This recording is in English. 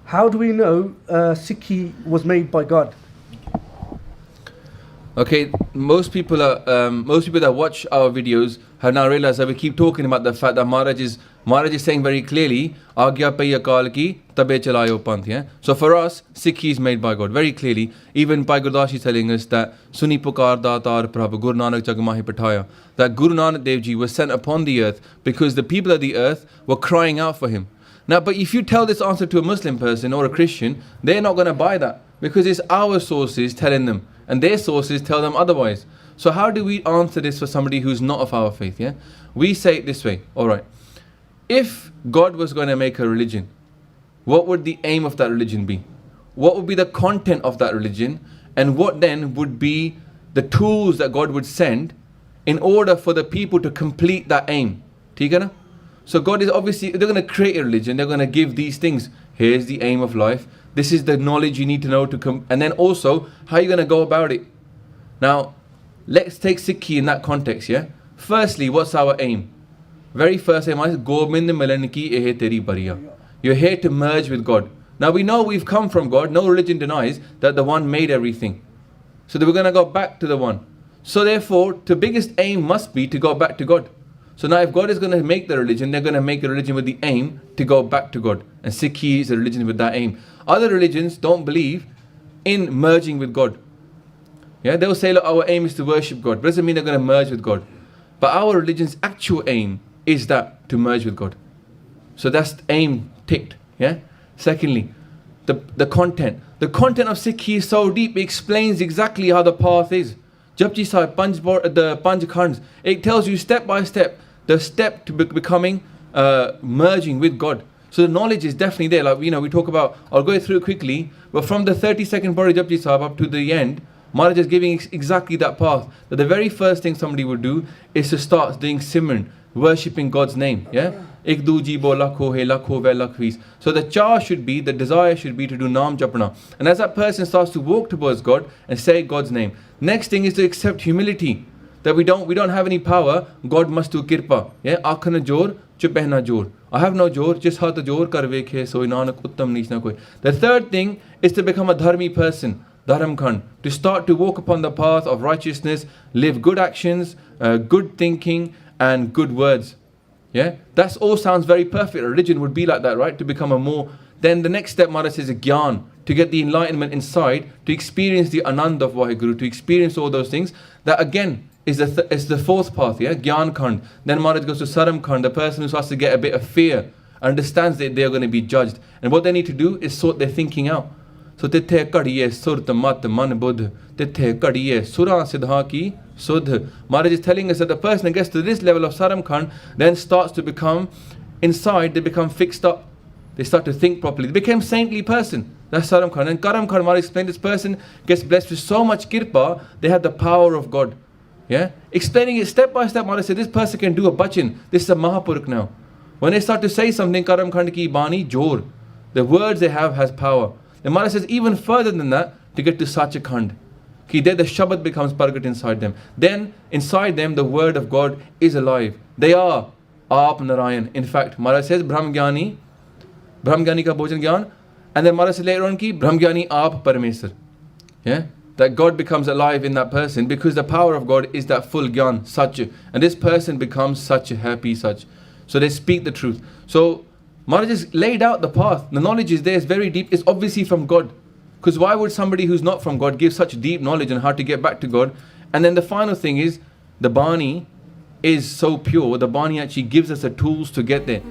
How do we know Sikhi was made by God? Okay, most people that watch our videos have now realized that we keep talking about the fact that Maharaj is saying very clearly, Agya Paya Kal ki tabe chalayo panth. Yeah? So for us, Sikhi is made by God very clearly. Even Bhai Gurdas is telling us that Suni Pukar Datar Prabhu Guru Nanak Jagmahi Pataya, that Guru Nanak Dev Ji was sent upon the earth because the people of the earth were crying out for him. Now, but if you tell this answer to a Muslim person or a Christian, they're not going to buy that because it's our sources telling them, and their sources tell them otherwise. So how do we answer this for somebody who's not of our faith? Yeah, we say it this way. All right, if God was going to make a religion, what would the aim of that religion be? What would be the content of that religion? And what then would be the tools that God would send in order for the people to complete that aim? ठीक है ना? So God is obviously, they're going to create a religion, they're going to give these things. Here's the aim of life. This is the knowledge you need to know to come. And then also, how are you going to go about it? Now, let's take Sikhi in that context, yeah? Firstly, what's our aim? Very first aim is, Gobind Milan ki ehe teri bariya. You're here to merge with God. Now we know we've come from God. No religion denies that the one made everything. So that we're going to go back to the one. So therefore, the biggest aim must be to go back to God. So now if God is going to make the religion, they're going to make a religion with the aim to go back to God. And Sikhi is a religion with that aim. Other religions don't believe in merging with God. Yeah, they'll say, look, our aim is to worship God. But doesn't mean they're going to merge with God. But our religion's actual aim is that, to merge with God. So that's the aim ticked. Yeah. Secondly, the content. The content of Sikhi is so deep, it explains exactly how the path is. Japji Sahib, the Panch Khands, it tells you step by step, the step to becoming, merging with God. So the knowledge is definitely there. Like, we talk about, I'll go through it quickly, but from the 32nd Pari Japji Sahib up to the end, Maharaj is giving exactly that path. That the very first thing somebody would do is to start doing Simran, worshipping God's name. Yeah? Ek du jibo lakho hai lakho ve lakhvis. So the char should be, the desire should be to do Naam Japna. And as that person starts to walk towards God and say God's name, next thing is to accept humility. That we don't have any power, God must do kirpa. Yeah? Aakhna jor, chupehna jor. I have no jor, just hat jor kar vekhe, so nanak uttam neech na koi. The third thing is to become a dharmi person. Dharam Khan, to start to walk upon the path of righteousness, live good actions, good thinking, and good words. Yeah, that's all sounds very perfect. A religion would be like that, right? To become a more. Then the next step, Maharaj says, Gyan, to get the enlightenment inside, to experience the Anand of Vaheguru, to experience all those things. That again is the fourth path. Yeah, Gyan Khand. Then Maharaj goes to Saram Khand, the person who starts to get a bit of fear, understands that they are going to be judged, and what they need to do is sort their thinking out. So tithe kadiye surt mat man buddh, tithe kadiye sura siddha ki sudh. Maharaj is telling us that the person that gets to this level of Saram Khan then starts to become, inside they become fixed up. They start to think properly. They become saintly person. That's Saram Khan. And Karam Khan, Maharaj explained, this person gets blessed with so much kirpa, they have the power of God. Yeah? Explaining it step by step, Maharaj said, this person can do a bachan. This is a Mahapuruk now. When they start to say something, Karam Khan ki bani jor. The words they have has power. The Maharaj says even further than that, to get to Sachakhand. Ki there the Shabad becomes Pargat inside them. Then inside them the word of God is alive. They are Aap Narayan. In fact, Maharaj says Brahmgyani ka Bhojan Gyan. And then Maharaj says later on ki Brahmgyani Aap Paramesar. Yeah? That God becomes alive in that person because the power of God is that full Gyan, Sach. And this person becomes such a happy Sach. So they speak the truth. So Maharaj has laid out the path. The knowledge is there, it's very deep. It's obviously from God. Because why would somebody who's not from God give such deep knowledge on how to get back to God? And then the final thing is, the Bani is so pure. The Bani actually gives us the tools to get there.